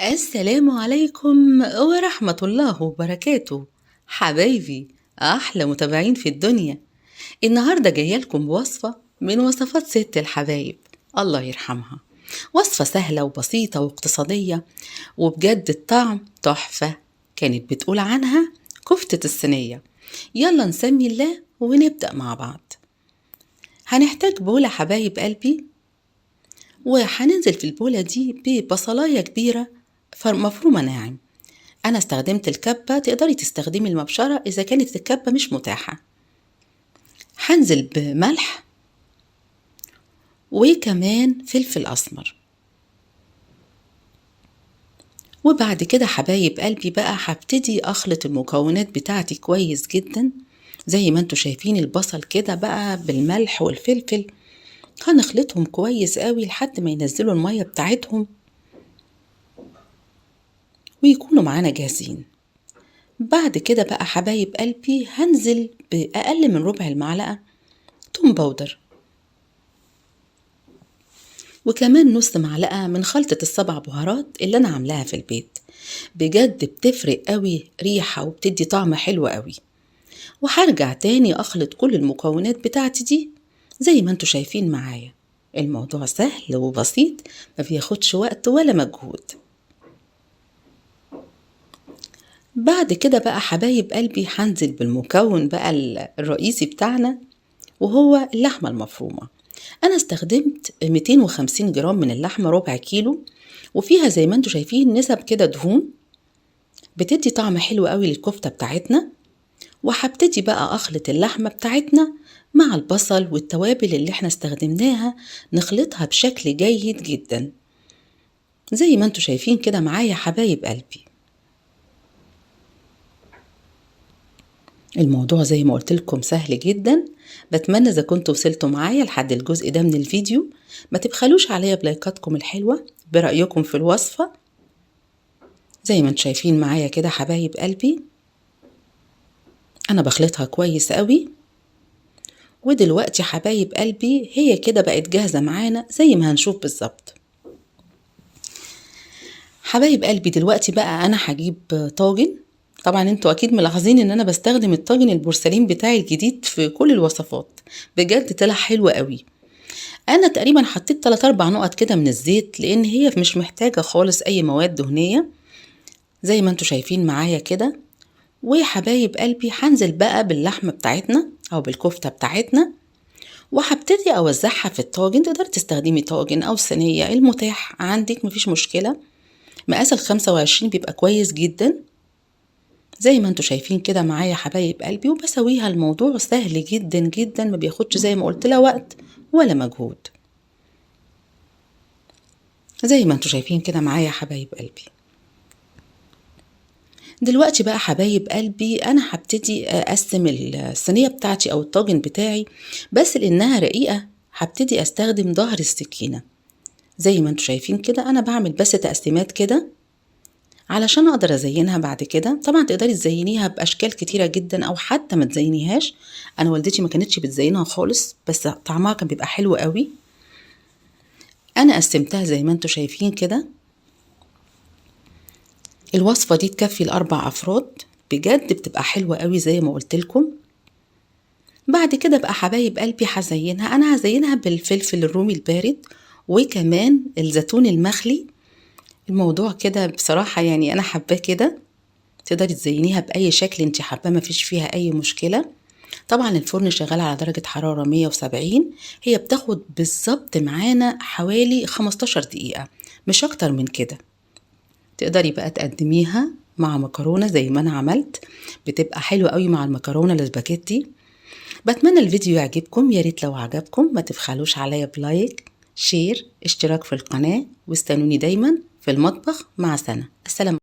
السلام عليكم ورحمة الله وبركاته. حبايبي، أحلى متابعين في الدنيا. النهاردة جاية لكم بوصفة من وصفات ست الحبايب الله يرحمها. وصفة سهلة وبسيطة واقتصادية، وبجد الطعم تحفة. كانت بتقول عنها كفتة الصينية. يلا نسمي الله ونبدأ مع بعض. هنحتاج بولة حبايب قلبي، وهننزل في البولة دي ببصلاية كبيرة مفرومة ناعم. أنا استخدمت الكبة، تقدري تستخدمي المبشرة إذا كانت الكبة مش متاحة. هنزل بملح وكمان فلفل أسمر. وبعد كده حبايب قلبي بقى هبتدي أخلط المكونات بتاعتي كويس جدا. زي ما انتوا شايفين البصل كده بقى بالملح والفلفل، هنخلطهم كويس قوي لحد ما ينزلوا المية بتاعتهم ويكونوا معانا جاهزين. بعد كده بقى حبايب قلبي هنزل بأقل من ربع المعلقة توم باودر، وكمان نص معلقة من خلطة السبع بهارات اللي أنا عاملاها في البيت. بجد بتفرق قوي ريحة وبتدي طعم حلو قوي. وهرجع تاني أخلط كل المكونات بتاعتي دي زي ما انتوا شايفين معايا. الموضوع سهل وبسيط، ما بياخدش وقت ولا مجهود. بعد كده بقى حبايب قلبي هنزل بالمكون بقى الرئيسي بتاعنا، وهو اللحمة المفرومة. أنا استخدمت 250 جرام من اللحمة، ربع كيلو، وفيها زي ما انتوا شايفين نسب كده دهون بتدي طعم حلو قوي للكفتة بتاعتنا. وهبتدي بقى أخلط اللحمة بتاعتنا مع البصل والتوابل اللي احنا استخدمناها، نخلطها بشكل جيد جدا زي ما انتوا شايفين كده معايا حبايب قلبي. الموضوع زي ما قلت لكم سهل جدا. بتمنى إذا كنتوا وصلتوا معايا لحد الجزء ده من الفيديو ما تبخلوش عليا بلايكاتكم الحلوة، برأيكم في الوصفة. زي ما انتوا شايفين معايا كده حبايب قلبي، أنا بخلطها كويس قوي. ودلوقتي حبايب قلبي هي كده بقت جاهزة معانا زي ما هنشوف بالظبط. حبايب قلبي دلوقتي بقى أنا هجيب طاجن. طبعا انتوا اكيد ملاحظين ان انا بستخدم الطاجن البورسلين بتاعي الجديد في كل الوصفات. بجد طلع حلو قوي. انا تقريبا حطيت 3-4 نقط كده من الزيت، لان هي مش محتاجة خالص اي مواد دهنية زي ما انتوا شايفين معايا كده. وحبايب قلبي هنزل بقى باللحمة بتاعتنا او بالكفتة بتاعتنا، وهبتدي اوزعها في الطاجن. تقدر تستخدمي طاجن او صينية، المتاح عندك مفيش مشكلة. مقاس 25 بيبقى كويس جدا زي ما انتوا شايفين كده معايا حبايب قلبي. وبسويها، الموضوع سهل جدا جدا، ما بياخدش زي ما قلت لا وقت ولا مجهود. زي ما انتوا شايفين كده معايا حبايب قلبي. دلوقتي بقى حبايب قلبي انا هبتدي اقسم الصينية بتاعتي او الطاجن بتاعي، بس لانها رقيقة هبتدي استخدم ظهر السكينة. زي ما انتوا شايفين كده انا بعمل بس تقسيمات كده علشان اقدر ازينها بعد كده. طبعا تقدري تزينيها باشكال كتيرة جدا او حتى ما تزينيهاش. انا والدتي ما كانتش بتزينها خالص، بس طعمها كان بيبقى حلو قوي. انا قسمتها زي ما انتوا شايفين كده. الوصفة دي تكفي ل4 افراد، بجد بتبقى حلوة قوي زي ما قلت لكم. بعد كده بقى حبايب قلبي هزينها. انا هزينها بالفلفل الرومي البارد وكمان الزيتون المخلي. الموضوع كده بصراحة يعني انا حباه كده. تقدري تزينيها بأي شكل انت حابة، مفيش فيها أي مشكلة. طبعا الفرن شغال على درجة حرارة 170. هي بتاخد بالظبط معانا حوالي 15 دقيقة، مش أكتر من كده. تقدري بقى تقدميها مع مكرونة زي ما أنا عملت، بتبقى حلوة قوي مع المكرونة الاسباجيتي. بتمنى الفيديو يعجبكم. يا ريت لو عجبكم ما تبخلوش عليا بلايك، شير، اشتراك في القناة، واستنوني دايما في المطبخ مع سنة. السلام.